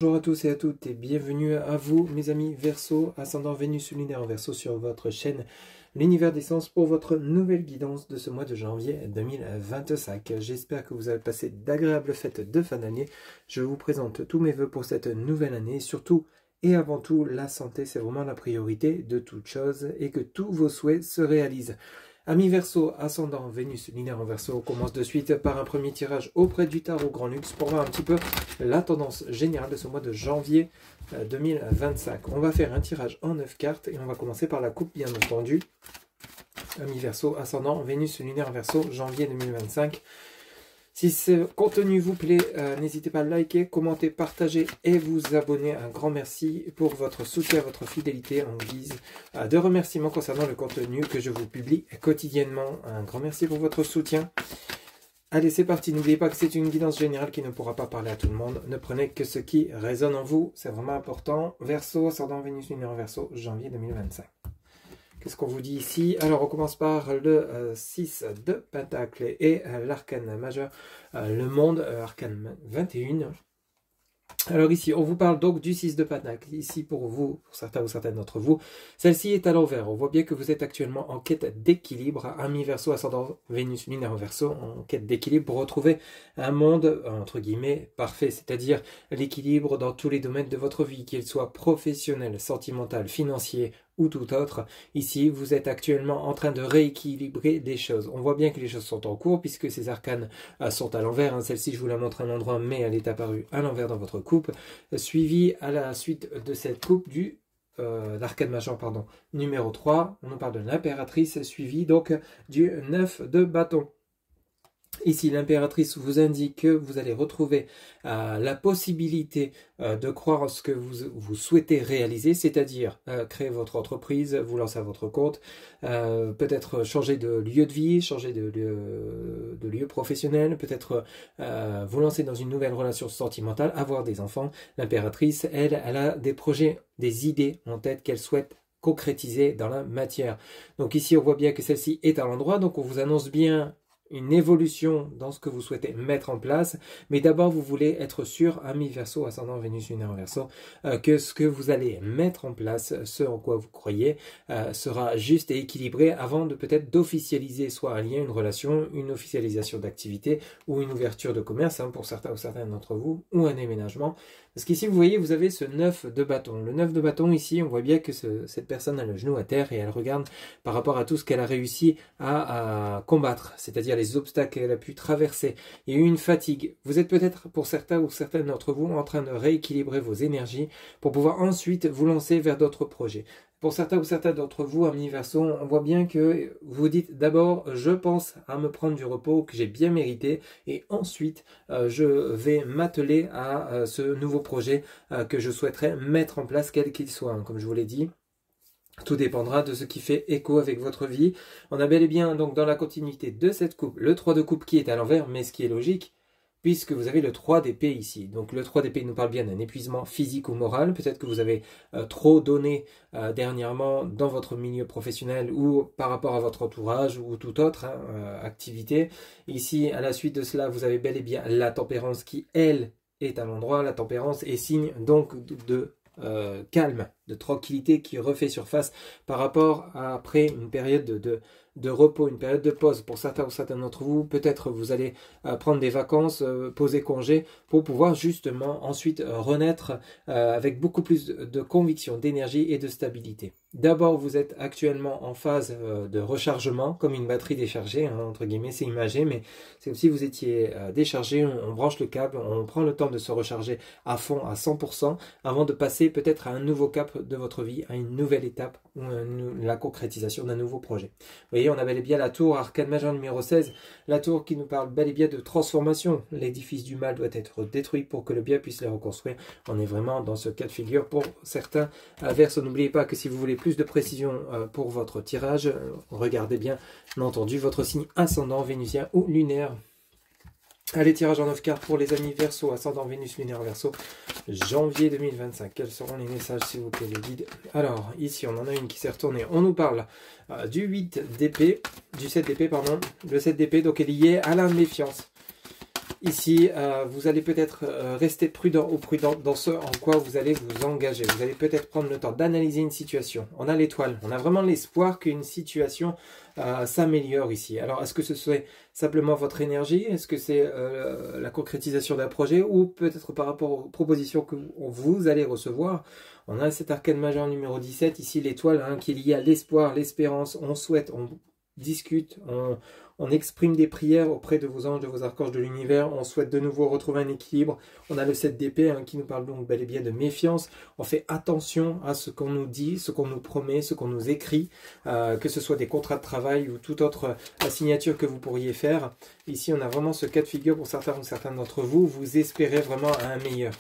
Bonjour à tous et à toutes et bienvenue à vous mes amis Verseau, ascendant Vénus lunaire en Verseau sur votre chaîne L'Univers des Sens pour votre nouvelle guidance de ce mois de janvier 2025. J'espère que vous avez passé d'agréables fêtes de fin d'année. Je vous présente tous mes vœux pour cette nouvelle année, surtout et avant tout la santé, c'est vraiment la priorité de toute chose et que tous vos souhaits se réalisent. Amis Verseau, ascendant Vénus lunaire en Verseau, on commence de suite par un premier tirage auprès du tarot Grand Luxe pour voir un petit peu la tendance générale de ce mois de janvier 2025. On va faire un tirage en 9 cartes et on va commencer par la coupe bien entendu. Amis Verseau, ascendant Vénus lunaire en Verseau, janvier 2025. Si ce contenu vous plaît, n'hésitez pas à liker, commenter, partager et vous abonner. Un grand merci pour votre soutien, votre fidélité en guise de remerciements concernant le contenu que je vous publie quotidiennement. Un grand merci pour votre soutien. Allez, c'est parti. N'oubliez pas que c'est une guidance générale qui ne pourra pas parler à tout le monde. Ne prenez que ce qui résonne en vous. C'est vraiment important. Verseau, ascendant Vénus lunaire en Verseau, janvier 2025. Qu'est-ce qu'on vous dit ici? Alors, on commence par le 6 de Pentacle et l'arcane majeur, le monde, arcane 21. Alors ici, on vous parle donc du 6 de Pentacle. Ici, pour vous, pour certains ou certaines d'entre vous, celle-ci est à l'envers. On voit bien que vous êtes actuellement en quête d'équilibre. Ami Verseau, ascendant Vénus lunaire en Verseau, en quête d'équilibre pour retrouver un monde, entre guillemets, parfait. C'est-à-dire l'équilibre dans tous les domaines de votre vie, qu'il soit professionnel, sentimental, financier ou tout autre. Ici, vous êtes actuellement en train de rééquilibrer des choses. On voit bien que les choses sont en cours puisque ces arcanes sont à l'envers. Celle-ci, je vous la montre à un endroit, mais elle est apparue à l'envers dans votre coupe. Suivi à la suite de cette coupe du l'arcane majeur, pardon, numéro 3. On nous parle de l'impératrice, suivi donc du 9 de bâton. Ici, l'impératrice vous indique que vous allez retrouver la possibilité de croire en ce que vous souhaitez réaliser, c'est-à-dire créer votre entreprise, vous lancer à votre compte, peut-être changer de lieu de vie, changer de lieu professionnel, peut-être vous lancer dans une nouvelle relation sentimentale, avoir des enfants. L'impératrice, elle a des projets, des idées en tête qu'elle souhaite concrétiser dans la matière. Donc ici, on voit bien que celle-ci est à l'endroit, donc on vous annonce bien une évolution dans ce que vous souhaitez mettre en place, mais d'abord vous voulez être sûr, ami Verseau, ascendant Vénus lunaire en Verseau, que ce que vous allez mettre en place, ce en quoi vous croyez, sera juste et équilibré avant de peut-être d'officialiser soit un lien, une relation, une officialisation d'activité ou une ouverture de commerce pour certains ou certaines d'entre vous, ou un déménagement. Parce qu'ici, vous voyez, vous avez ce 9 de bâton. Le 9 de bâton, ici, on voit bien que cette personne a le genou à terre et elle regarde par rapport à tout ce qu'elle a réussi à combattre, c'est-à-dire les obstacles qu'elle a pu traverser. Il y a eu une fatigue. Vous êtes peut-être, pour certains ou certaines d'entre vous, en train de rééquilibrer vos énergies pour pouvoir ensuite vous lancer vers d'autres projets. Pour certains ou certaines d'entre vous, amis Verseau, on voit bien que vous dites d'abord, je pense à me prendre du repos que j'ai bien mérité et ensuite, je vais m'atteler à ce nouveau projet que je souhaiterais mettre en place, quel qu'il soit, comme je vous l'ai dit. Tout dépendra de ce qui fait écho avec votre vie. On a bel et bien, donc, dans la continuité de cette coupe, le 3 de coupe qui est à l'envers, mais ce qui est logique, puisque vous avez le 3 d'épée ici. Donc le 3 d'épée nous parle bien d'un épuisement physique ou moral. Peut-être que vous avez trop donné dernièrement dans votre milieu professionnel ou par rapport à votre entourage ou toute autre activité. Ici, à la suite de cela, vous avez bel et bien la tempérance qui, elle, est à l'endroit. La tempérance est signe donc de calme, de tranquillité qui refait surface par rapport à après une période de repos, une période de pause. Pour certains ou certains d'entre vous, peut-être vous allez prendre des vacances, poser congé pour pouvoir justement ensuite renaître avec beaucoup plus de conviction, d'énergie et de stabilité. D'abord, vous êtes actuellement en phase de rechargement, comme une batterie déchargée, entre guillemets, c'est imagé, mais c'est aussi vous étiez déchargé, on branche le câble, on prend le temps de se recharger à fond, à 100%, avant de passer peut-être à un nouveau cap de votre vie, à une nouvelle étape, ou la concrétisation d'un nouveau projet. Vous voyez, on a bel et bien la tour, arcane majeur numéro 16, la tour qui nous parle bel et bien de transformation. L'édifice du mal doit être détruit pour que le bien puisse les reconstruire. On est vraiment dans ce cas de figure pour certains Verseau. N'oubliez pas que si vous voulez plus de précision pour votre tirage, regardez bien entendu votre signe ascendant vénusien ou lunaire. Allez, tirage en 9 cartes pour les amis Verseau, ascendant Vénus lunaire Verseau, janvier 2025. Quels seront les messages, s'il vous plaît, les guides? Alors, ici, on en a une qui s'est retournée. On nous parle du 8 d'épée, du 7 d'épée, pardon. Le 7 d'épée, donc, est lié à la méfiance. Ici, vous allez peut-être rester prudent ou prudente dans ce en quoi vous allez vous engager. Vous allez peut-être prendre le temps d'analyser une situation. On a l'étoile, on a vraiment l'espoir qu'une situation s'améliore ici. Alors, est-ce que ce serait simplement votre énergie? Est-ce que c'est la concrétisation d'un projet? Ou peut-être par rapport aux propositions que vous allez recevoir? On a cet arcane majeur numéro 17, ici l'étoile, hein, qui est liée à l'espoir, l'espérance. On souhaite, on discute, on exprime des prières auprès de vos anges, de vos archanges de l'univers. On souhaite de nouveau retrouver un équilibre. On a le 7 d'épée hein, qui nous parle donc bel et bien de méfiance. On fait attention à ce qu'on nous dit, ce qu'on nous promet, ce qu'on nous écrit, que ce soit des contrats de travail ou toute autre signature que vous pourriez faire. Ici, on a vraiment ce cas de figure pour certains ou certaines d'entre vous. Vous espérez vraiment un meilleur.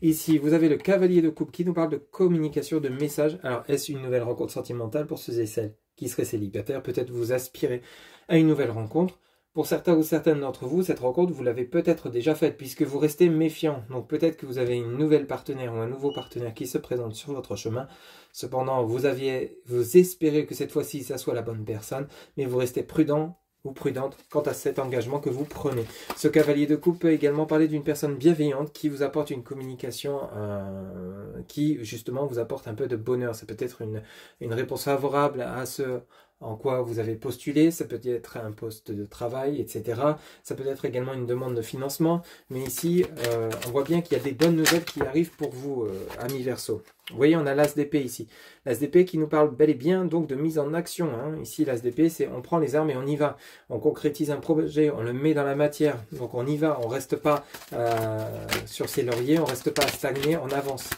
Ici, vous avez le cavalier de coupe qui nous parle de communication, de message. Alors, est-ce une nouvelle rencontre sentimentale pour ceux et celles qui seraient célibataires? Peut-être vous aspirez à une nouvelle rencontre. Pour certains ou certaines d'entre vous, cette rencontre, vous l'avez peut-être déjà faite puisque vous restez méfiant. Donc, peut-être que vous avez une nouvelle partenaire ou un nouveau partenaire qui se présente sur votre chemin. Cependant, vous espérez que cette fois-ci, ça soit la bonne personne, mais vous restez prudent ou prudente quant à cet engagement que vous prenez. Ce cavalier de coupe peut également parler d'une personne bienveillante qui vous apporte une communication qui justement vous apporte un peu de bonheur. Ça peut être une réponse favorable à ce en quoi vous avez postulé, ça peut être un poste de travail, etc. Ça peut être également une demande de financement, mais ici, on voit bien qu'il y a des bonnes nouvelles qui arrivent pour vous, amis Verseau. Vous voyez, on a l'As d'épée ici. L'As d'épée qui nous parle bel et bien donc de mise en action. Hein. Ici, l'As d'épée, c'est on prend les armes et on y va. On concrétise un projet, on le met dans la matière. Donc on y va, on ne reste pas sur ses lauriers, on ne reste pas stagné, on avance.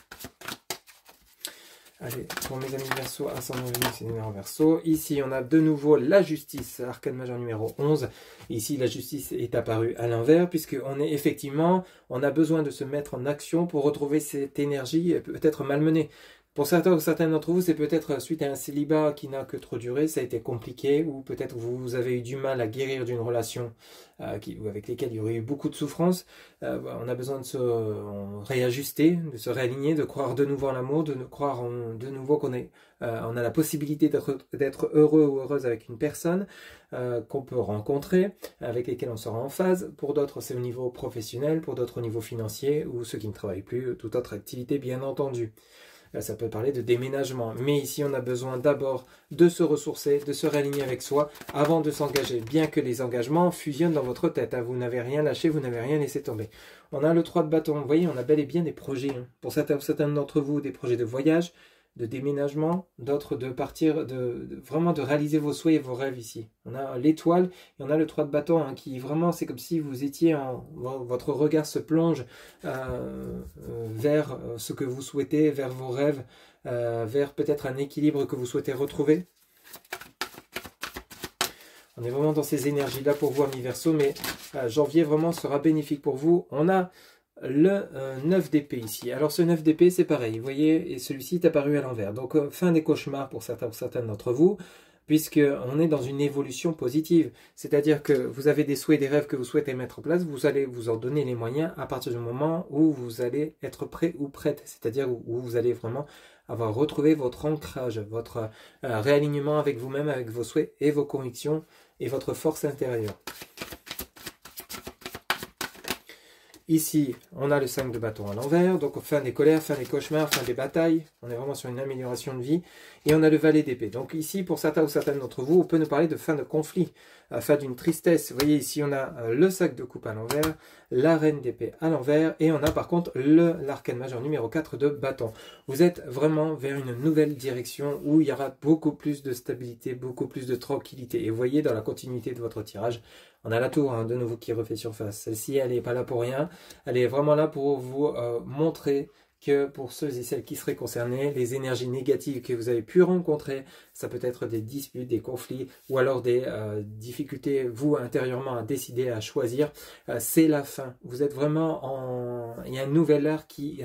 Allez, pour mes amis Verseau, ascendant Vénus, c'est numéro Verseau. Ici, on a de nouveau la justice, arcane majeur numéro 11. Ici, la justice est apparue à l'envers, puisqu'on est effectivement, on a besoin de se mettre en action pour retrouver cette énergie peut-être malmenée. Pour certains ou certaines d'entre vous, c'est peut-être suite à un célibat qui n'a que trop duré, ça a été compliqué, ou peut-être vous avez eu du mal à guérir d'une relation avec laquelle il y aurait eu beaucoup de souffrance. On a besoin de se réajuster, de se réaligner, de croire de nouveau en l'amour, de croire de nouveau qu'on on a la possibilité d'être heureux ou heureuse avec une personne qu'on peut rencontrer, avec lesquelles on sera en phase. Pour d'autres, c'est au niveau professionnel, pour d'autres au niveau financier, ou ceux qui ne travaillent plus, toute autre activité, bien entendu. Ça peut parler de déménagement. Mais ici, on a besoin d'abord de se ressourcer, de se réaligner avec soi avant de s'engager. Bien que les engagements fusionnent dans votre tête. Hein. Vous n'avez rien lâché, vous n'avez rien laissé tomber. On a le 3 de bâton. Vous voyez, on a bel et bien des projets. Hein. Pour certains d'entre vous, des projets de voyage, de déménagement, d'autres de partir, vraiment de réaliser vos souhaits et vos rêves ici. On a l'étoile et on a le 3 de bâton hein, qui vraiment, c'est comme si vous étiez, votre regard se plonge vers ce que vous souhaitez, vers vos rêves, vers peut-être un équilibre que vous souhaitez retrouver. On est vraiment dans ces énergies-là pour vous, amis Verseau, mais janvier vraiment sera bénéfique pour vous. On a le 9 d'épée ici. Alors ce 9 d'épée, c'est pareil, vous voyez, et celui-ci est apparu à l'envers. Donc fin des cauchemars pour certains ou certaines d'entre vous, puisqu'on est dans une évolution positive. C'est-à-dire que vous avez des souhaits, des rêves que vous souhaitez mettre en place, vous allez vous en donner les moyens à partir du moment où vous allez être prêt ou prête. C'est-à-dire où vous allez vraiment avoir retrouvé votre ancrage, votre réalignement avec vous-même, avec vos souhaits et vos convictions et votre force intérieure. Ici, on a le 5 de bâton à l'envers, donc fin des colères, fin des cauchemars, fin des batailles. On est vraiment sur une amélioration de vie. Et on a le valet d'épée. Donc ici, pour certains ou certaines d'entre vous, on peut nous parler de fin de conflit, fin d'une tristesse. Vous voyez, ici, on a le sac de coupe à l'envers, la reine d'épée à l'envers, et on a par contre l'arcane majeur numéro 4 de bâton. Vous êtes vraiment vers une nouvelle direction où il y aura beaucoup plus de stabilité, beaucoup plus de tranquillité. Et vous voyez, dans la continuité de votre tirage, on a la tour, hein, de nouveau, qui refait surface. Celle-ci, elle n'est pas là pour rien. Elle est vraiment là pour vous montrer que pour ceux et celles qui seraient concernés, les énergies négatives que vous avez pu rencontrer, ça peut être des disputes, des conflits, ou alors des difficultés, vous, intérieurement, à décider, à choisir. C'est la fin. Vous êtes vraiment en... Il y a un nouvel ère qui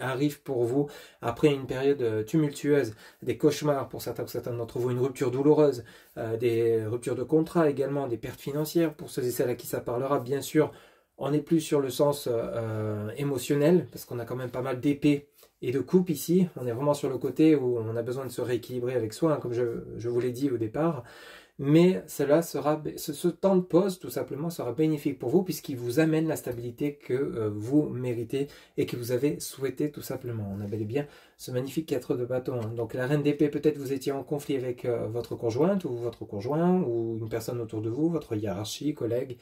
arrive pour vous après une période tumultueuse, des cauchemars pour certains ou certaines d'entre vous, une rupture douloureuse, des ruptures de contrat également, des pertes financières pour ceux et celles à qui ça parlera, bien sûr. On n'est plus sur le sens émotionnel, parce qu'on a quand même pas mal d'épées et de coupes ici. On est vraiment sur le côté où on a besoin de se rééquilibrer avec soi, hein, comme je vous l'ai dit au départ. mais ce temps de pause, tout simplement, sera bénéfique pour vous, puisqu'il vous amène la stabilité que vous méritez et que vous avez souhaité, tout simplement. On a bel et bien ce magnifique 4 de bâton. Donc la reine d'épée, peut-être vous étiez en conflit avec votre conjointe ou votre conjoint, ou une personne autour de vous, votre hiérarchie, collègue.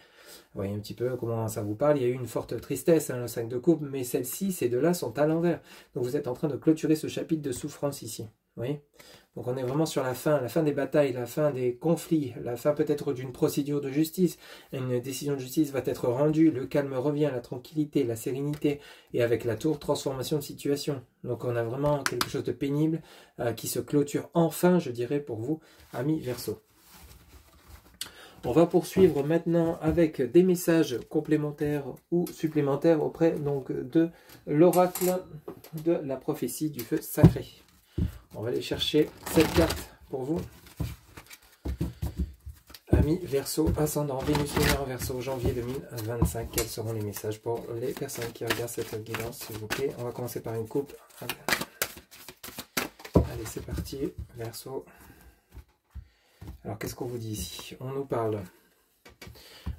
Vous voyez un petit peu comment ça vous parle. Il y a eu une forte tristesse, hein, le 5 de coupe, mais celle-ci, ces deux-là sont à l'envers. Donc vous êtes en train de clôturer ce chapitre de souffrance ici. Vous voyez? Donc on est vraiment sur la fin des batailles, la fin des conflits, la fin peut-être d'une procédure de justice. Une décision de justice va être rendue, le calme revient, la tranquillité, la sérénité, et avec la tour, transformation de situation. Donc on a vraiment quelque chose de pénible qui se clôture enfin, je dirais, pour vous, amis Verseau. On va poursuivre maintenant avec des messages complémentaires ou supplémentaires auprès donc de l'oracle de la prophétie du feu sacré. On va aller chercher cette carte pour vous. Amis Verseau, ascendant Vénus lunaire Verseau, janvier 2025. Quels seront les messages pour les personnes qui regardent cette guidance, s'il vous plaît? On va commencer par une coupe. Allez, c'est parti. Verseau. Alors, qu'est-ce qu'on vous dit ici? On nous parle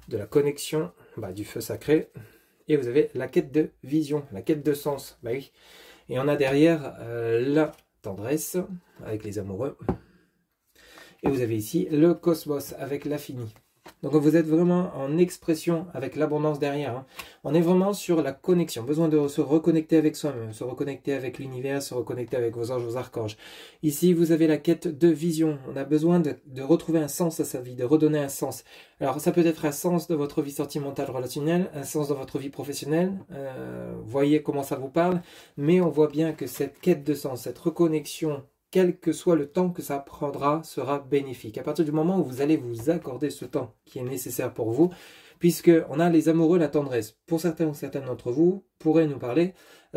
de la connexion du feu sacré. Et vous avez la quête de vision, la quête de sens. Bah oui. Et on a derrière la tendresse avec les amoureux. Et vous avez ici le cosmos avec l'infini. Donc vous êtes vraiment en expression avec l'abondance derrière. Hein. On est vraiment sur la connexion. Besoin de se reconnecter avec soi-même, se reconnecter avec l'univers, se reconnecter avec vos anges, vos archanges. Ici, vous avez la quête de vision. On a besoin de retrouver un sens à sa vie, de redonner un sens. Alors ça peut être un sens de votre vie sentimentale relationnelle, un sens de votre vie professionnelle. Voyez comment ça vous parle. Mais on voit bien que cette quête de sens, cette reconnexion, quel que soit le temps que ça prendra, sera bénéfique. À partir du moment où vous allez vous accorder ce temps qui est nécessaire pour vous, puisque on a les amoureux, la tendresse. Pour certains ou certaines d'entre vous,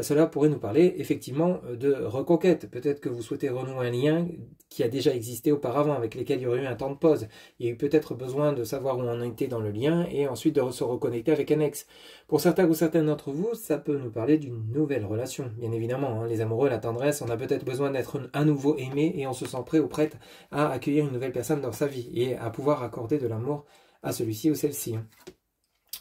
cela pourrait nous parler effectivement de reconquête. Peut-être que vous souhaitez renouer un lien qui a déjà existé auparavant, avec lesquels il y aurait eu un temps de pause. Il y a eu peut-être besoin de savoir où on était dans le lien et ensuite de se reconnecter avec un ex. Pour certains ou certaines d'entre vous, ça peut nous parler d'une nouvelle relation. Bien évidemment, hein, les amoureux, la tendresse, on a peut-être besoin d'être à nouveau aimé et on se sent prêt ou prête à accueillir une nouvelle personne dans sa vie et à pouvoir accorder de l'amour à celui-ci ou celle-ci.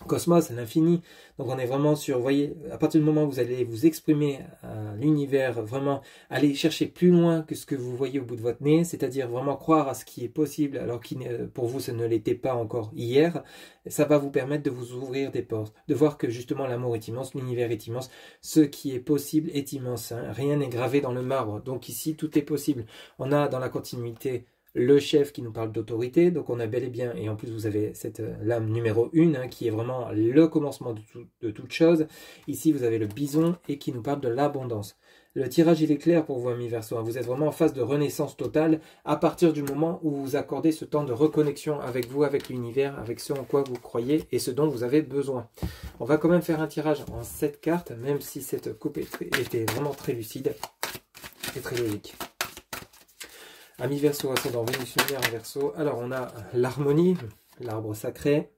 Cosmos, l'infini, donc on est vraiment sur, vous voyez, à partir du moment où vous allez vous exprimer à l'univers, vraiment aller chercher plus loin que ce que vous voyez au bout de votre nez, c'est-à-dire vraiment croire à ce qui est possible alors que pour vous ce ne l'était pas encore hier, ça va vous permettre de vous ouvrir des portes, de voir que justement l'amour est immense, l'univers est immense, ce qui est possible est immense, hein. Rien n'est gravé dans le marbre, donc ici tout est possible. On a dans la continuité le chef qui nous parle d'autorité, donc on a bel et bien, et en plus vous avez cette lame numéro 1, hein, qui est vraiment le commencement de toute chose. Ici vous avez le bison et qui nous parle de l'abondance. Le tirage il est clair pour vous amis Verseau, hein. Vous êtes vraiment en phase de renaissance totale à partir du moment où vous accordez ce temps de reconnexion avec vous, avec l'univers, avec ce en quoi vous croyez et ce dont vous avez besoin. On va quand même faire un tirage en 7 cartes, même si cette coupe était vraiment très lucide et très logique. Amis Verseau, ascendant Vénus lunaire en Verseau. Alors on a l'harmonie, l'arbre sacré.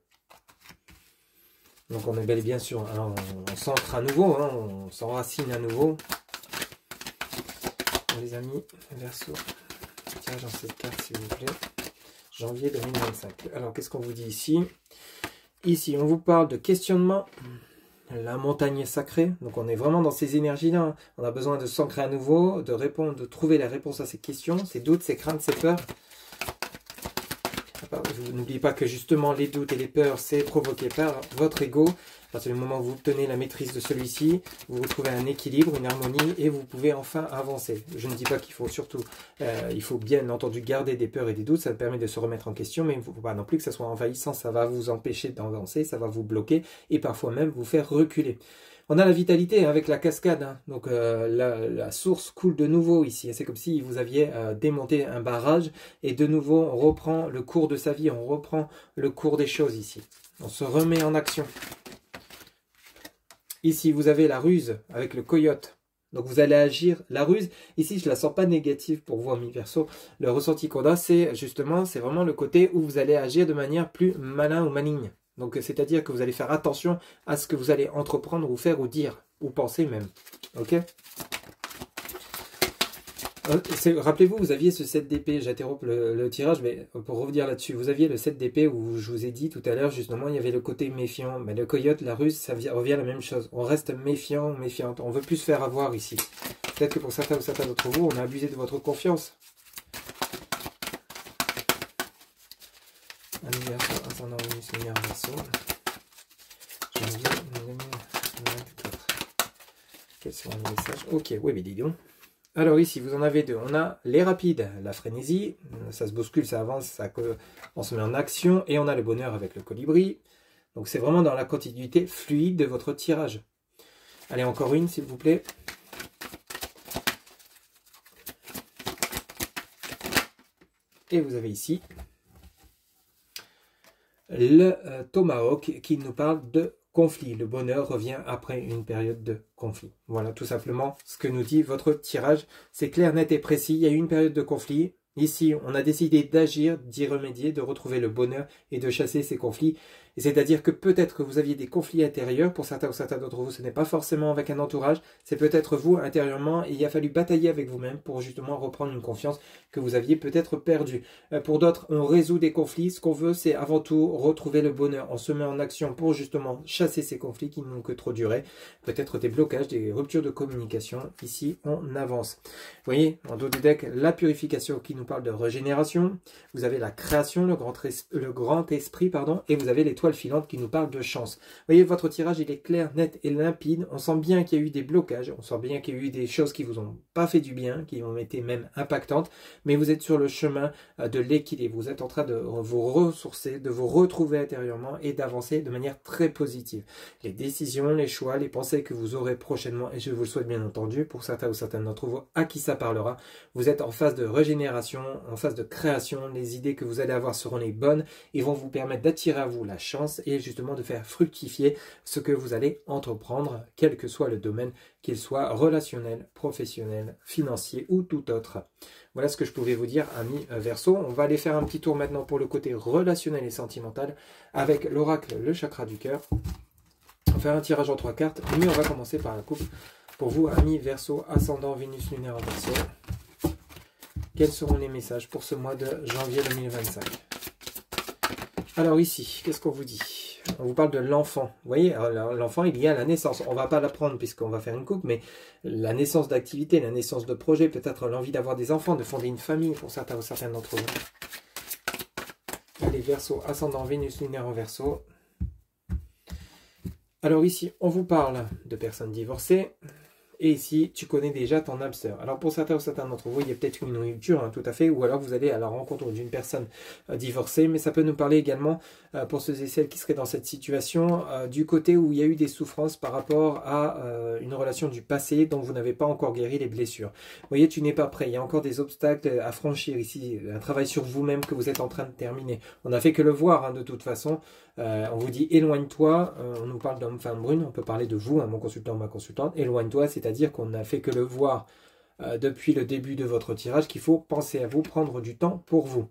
Donc on est bel et bien sûr, alors on s'ancre à nouveau, hein, on s'enracine à nouveau. Bon, les amis Verseau, tirage dans cette carte s'il vous plaît. Janvier 2025. Alors qu'est-ce qu'on vous dit ici? Ici on vous parle de questionnement. La montagne sacrée, donc on est vraiment dans ces énergies-là. Hein. On a besoin de s'ancrer à nouveau, de répondre, de trouver la réponse à ces questions, ces doutes, ces craintes, ces peurs. N'oubliez pas que justement les doutes et les peurs, c'est provoqué par votre ego. À partir du moment où vous obtenez la maîtrise de celui-ci, vous retrouvez un équilibre, une harmonie et vous pouvez enfin avancer. Je ne dis pas qu'il faut surtout, il faut bien entendu garder des peurs et des doutes, ça permet de se remettre en question, mais il ne faut pas non plus que ça soit envahissant, ça va vous empêcher d'avancer, ça va vous bloquer et parfois même vous faire reculer. On a la vitalité avec la cascade, hein. Donc la source coule de nouveau ici. C'est comme si vous aviez démonté un barrage et de nouveau on reprend le cours de sa vie, on reprend le cours des choses ici. On se remet en action. Ici vous avez la ruse avec le coyote. Donc vous allez agir, la ruse, ici je ne la sens pas négative pour vous amis Verseau. Le ressenti qu'on a c'est justement, c'est vraiment le côté où vous allez agir de manière plus malin ou maligne. Donc c'est-à-dire que vous allez faire attention à ce que vous allez entreprendre ou faire ou dire, ou penser même. Ok? Rappelez-vous, vous aviez ce 7 d'épée, j'interromps le tirage, mais pour revenir là-dessus, vous aviez le 7 d'épée où je vous ai dit tout à l'heure, justement, il y avait le côté méfiant. Mais le coyote, la ruse, ça revient à la même chose. On reste méfiant, méfiante. On veut plus se faire avoir ici. Peut-être que pour certains ou certains d'entre vous, on a abusé de votre confiance. Anniversaire, ascendant, Vénus, lumière, Verseau. Janvier 2024. Quels sont les messages? Ok, oui, mais dis donc. Alors ici, vous en avez deux. On a les rapides, la frénésie, ça se bouscule, ça avance, on se met en action, et on a le bonheur avec le colibri. Donc c'est vraiment dans la continuité fluide de votre tirage. Allez, encore une, s'il vous plaît. Et vous avez ici le tomahawk qui nous parle de conflit. Le bonheur revient après une période de conflit. Voilà tout simplement ce que nous dit votre tirage. C'est clair, net et précis. Il y a eu une période de conflit. Ici, on a décidé d'agir, d'y remédier, de retrouver le bonheur et de chasser ces conflits. Et c'est-à-dire que peut-être que vous aviez des conflits intérieurs. Pour certains ou certains d'entre vous, ce n'est pas forcément avec un entourage. C'est peut-être vous intérieurement. Et il a fallu batailler avec vous-même pour justement reprendre une confiance que vous aviez peut-être perdue. Pour d'autres, on résout des conflits. Ce qu'on veut, c'est avant tout retrouver le bonheur. On se met en action pour justement chasser ces conflits qui n'ont que trop duré. Peut-être des blocages, des ruptures de communication. Ici, on avance. Vous voyez, en dos du deck, la purification qui nous parle de régénération. Vous avez la création, le grand esprit, pardon, et vous avez l'étoile filante qui nous parle de chance. Vous voyez, votre tirage, il est clair, net et limpide. On sent bien qu'il y a eu des blocages, on sent bien qu'il y a eu des choses qui vous ont pas fait du bien, qui ont été même impactantes, mais vous êtes sur le chemin de l'équilibre. Vous êtes en train de vous ressourcer, de vous retrouver intérieurement et d'avancer de manière très positive. Les décisions, les choix, les pensées que vous aurez prochainement, et je vous le souhaite bien entendu, pour certains ou certaines d'entre vous à qui ça parlera, vous êtes en phase de régénération, en phase de création. Les idées que vous allez avoir seront les bonnes et vont vous permettre d'attirer à vous la chance et justement de faire fructifier ce que vous allez entreprendre, quel que soit le domaine, qu'il soit relationnel, professionnel, financier ou tout autre. Voilà ce que je pouvais vous dire, amis Verseau. On va aller faire un petit tour maintenant pour le côté relationnel et sentimental avec l'oracle, le chakra du cœur. On va faire un tirage en 3 cartes, mais on va commencer par la coupe. Pour vous, amis Verseau, ascendant Vénus lunaire en Verseau, quels seront les messages pour ce mois de janvier 2025? Alors ici, qu'est-ce qu'on vous dit? On vous parle de l'enfant. Vous voyez, l'enfant, il y a la naissance. On ne va pas l'apprendre puisqu'on va faire une coupe, mais la naissance d'activité, la naissance de projet, peut-être l'envie d'avoir des enfants, de fonder une famille pour certains ou certaines d'entre vous. Allez, Verseau, ascendant Vénus lunaire en Verseau. Alors ici, on vous parle de personnes divorcées. Et ici, tu connais déjà ton âme sœur. Alors pour certains ou certains d'entre vous, il y a peut-être une rupture, hein, tout à fait, ou alors vous allez à la rencontre d'une personne divorcée, mais ça peut nous parler également, pour ceux et celles qui seraient dans cette situation, du côté où il y a eu des souffrances par rapport à une relation du passé dont vous n'avez pas encore guéri les blessures. Vous voyez, tu n'es pas prêt, il y a encore des obstacles à franchir ici, un travail sur vous-même que vous êtes en train de terminer. On n'a fait que le voir, hein, de toute façon. On vous dit éloigne-toi, on nous parle d'homme-femme brune, on peut parler de vous, hein, mon consultant, ma consultante, éloigne-toi, c'est-à-dire qu'on n'a fait que le voir depuis le début de votre tirage, qu'il faut penser à vous, prendre du temps pour vous.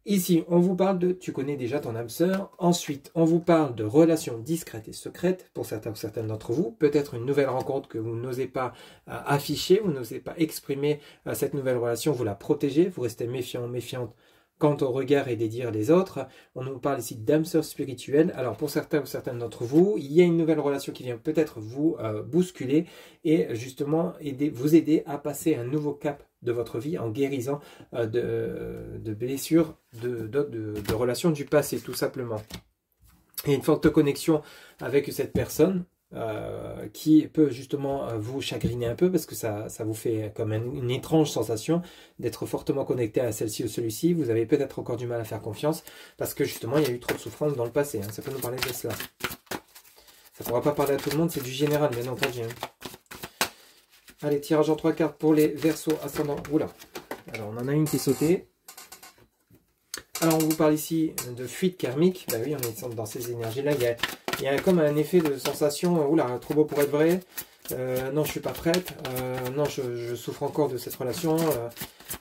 Ici, on vous parle de, tu connais déjà ton âme sœur. Ensuite, on vous parle de relations discrètes et secrètes, pour certains ou certaines d'entre vous. Peut-être une nouvelle rencontre que vous n'osez pas afficher, vous n'osez pas exprimer cette nouvelle relation, vous la protégez, vous restez méfiant, méfiante quant au regard et des dires des autres. On nous parle ici d'âme sœur spirituelle. Alors pour certains ou certaines d'entre vous, il y a une nouvelle relation qui vient peut-être vous bousculer et justement vous aider à passer un nouveau cap de votre vie en guérissant de blessures, de relations du passé tout simplement. Et une forte connexion avec cette personne qui peut justement vous chagriner un peu parce que ça vous fait comme une étrange sensation d'être fortement connecté à celle-ci ou celui-ci. Vous avez peut-être encore du mal à faire confiance parce que justement il y a eu trop de souffrance dans le passé, hein. Ça peut nous parler de cela. Ça ne pourra pas parler à tout le monde, c'est du général bien entendu, hein. Allez, tirage en 3 cartes pour les Verseaux ascendants. Oula, alors on en a une qui est sautée. Alors on vous parle ici de fuite karmique. Bah oui, on est dans ces énergies-là. Il y a comme un effet de sensation, oula, trop beau pour être vrai. Non, je suis pas prête. Non, je souffre encore de cette relation.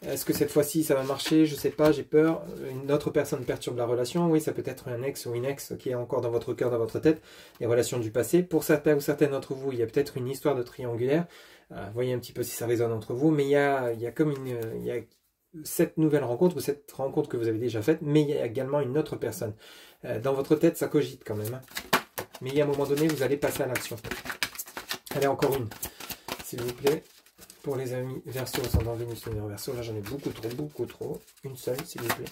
Est-ce que cette fois-ci ça va marcher? Je sais pas, j'ai peur. Une autre personne perturbe la relation. Oui, ça peut être un ex ou une ex qui est encore dans votre cœur, dans votre tête. Les relations du passé. Pour certains ou certaines d'entre vous, il y a peut-être une histoire de triangulaire. Voyez un petit peu si ça résonne entre vous. Mais il y a comme il y a cette nouvelle rencontre ou cette rencontre que vous avez déjà faite, mais il y a également une autre personne. Dans votre tête, ça cogite quand même. Hein. Mais il y a un moment donné, vous allez passer à l'action. Allez, encore une, s'il vous plaît. Pour les amis Verseau, ascendant Vénus, lunaire Verseau, là j'en ai beaucoup trop. Une seule, s'il vous plaît.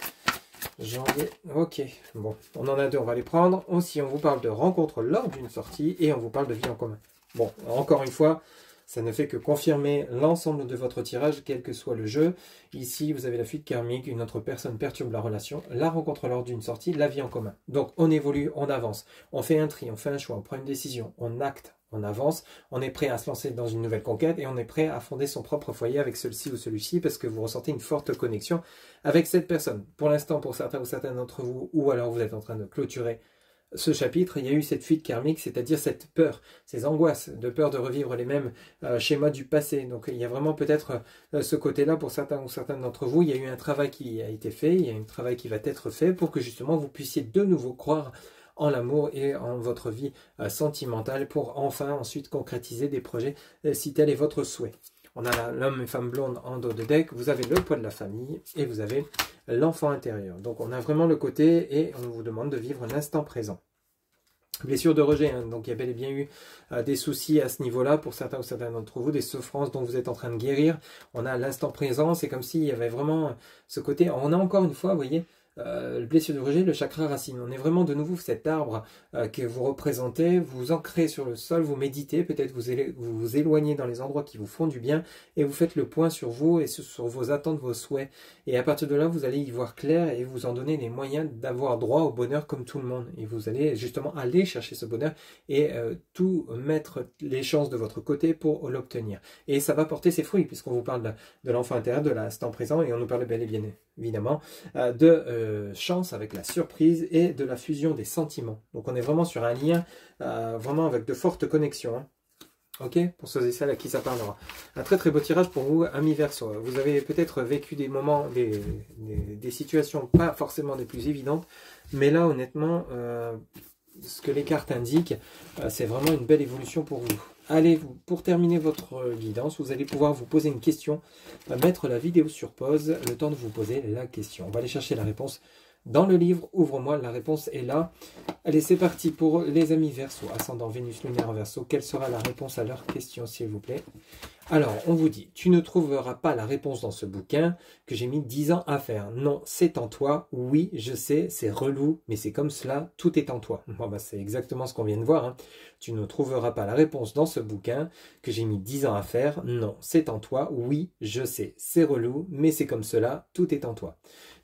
Janvier, ok. Bon, on en a deux, on va les prendre. Aussi, on vous parle de rencontre lors d'une sortie et on vous parle de vie en commun. Bon, encore une fois, ça ne fait que confirmer l'ensemble de votre tirage, quel que soit le jeu. Ici, vous avez la fuite karmique, une autre personne perturbe la relation, la rencontre lors d'une sortie, la vie en commun. Donc, on évolue, on avance, on fait un tri, on fait un choix, on prend une décision, on acte, on avance, on est prêt à se lancer dans une nouvelle conquête et on est prêt à fonder son propre foyer avec celui-ci ou celui-ci parce que vous ressentez une forte connexion avec cette personne. Pour l'instant, pour certains ou certaines d'entre vous, ou alors vous êtes en train de clôturer ce chapitre, il y a eu cette fuite karmique, c'est-à-dire cette peur, ces angoisses, de peur de revivre les mêmes schémas du passé. Donc il y a vraiment peut-être ce côté-là pour certains ou certaines d'entre vous. Il y a eu un travail qui a été fait, il y a un travail qui va être fait pour que justement vous puissiez de nouveau croire en l'amour et en votre vie sentimentale pour enfin ensuite concrétiser des projets si tel est votre souhait. On a l'homme et femme blonde en dos de deck, vous avez le poids de la famille et vous avez l'enfant intérieur. Donc on a vraiment le côté et on vous demande de vivre l'instant présent. Blessure de rejet, hein. Donc il y a bel et bien eu des soucis à ce niveau-là pour certains ou certaines d'entre vous, des souffrances dont vous êtes en train de guérir. On a l'instant présent, c'est comme s'il y avait vraiment ce côté, on a encore une fois, vous voyez, le blessure de rejet, le chakra racine. On est vraiment de nouveau cet arbre que vous représentez, vous ancrez sur le sol, vous méditez, peut-être vous vous éloignez dans les endroits qui vous font du bien et vous faites le point sur vous et sur vos attentes, vos souhaits. Et à partir de là, vous allez y voir clair et vous en donner les moyens d'avoir droit au bonheur comme tout le monde. Et vous allez justement aller chercher ce bonheur et tout mettre les chances de votre côté pour l'obtenir. Et ça va porter ses fruits puisqu'on vous parle de l'enfant intérieur, de l'instant présent et on nous parle bel et bien évidemment de chance avec la surprise et de la fusion des sentiments. Donc on est vraiment sur un lien vraiment avec de fortes connexions. Hein. Ok, pour ceux et celles à qui ça parlera. Un très beau tirage pour vous, amis Verseau. Vous avez peut-être vécu des moments, des situations pas forcément des plus évidentes, mais là honnêtement, ce que les cartes indiquent, c'est vraiment une belle évolution pour vous. Allez, pour terminer votre guidance, vous allez pouvoir vous poser une question, mettre la vidéo sur pause, le temps de vous poser la question. On va aller chercher la réponse dans le livre. Ouvre-moi, la réponse est là. Allez, c'est parti pour les amis Verseau, ascendant Vénus, lunaire Verseau. Quelle sera la réponse à leur question, s'il vous plaît? Alors, on vous dit, tu ne trouveras pas la réponse dans ce bouquin que j'ai mis 10 ans à faire. Non, c'est en toi. Oui, je sais, c'est relou, mais c'est comme cela, tout est en toi. Bon, bah, c'est exactement ce qu'on vient de voir. Hein. Tu ne trouveras pas la réponse dans ce bouquin que j'ai mis 10 ans à faire. Non, c'est en toi. Oui, je sais, c'est relou, mais c'est comme cela, tout est en toi.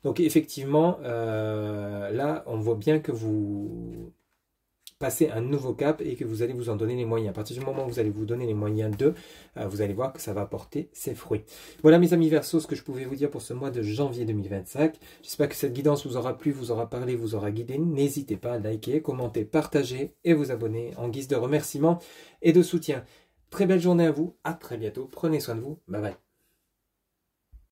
Donc, effectivement, là, on voit bien que vous passer un nouveau cap et que vous allez vous en donner les moyens. À partir du moment où vous allez vous donner les moyens vous allez voir que ça va porter ses fruits. Voilà mes amis Verseau, ce que je pouvais vous dire pour ce mois de janvier 2025. J'espère que cette guidance vous aura plu, vous aura parlé, vous aura guidé. N'hésitez pas à liker, commenter, partager et vous abonner en guise de remerciement et de soutien. Très belle journée à vous, à très bientôt, prenez soin de vous, bye bye.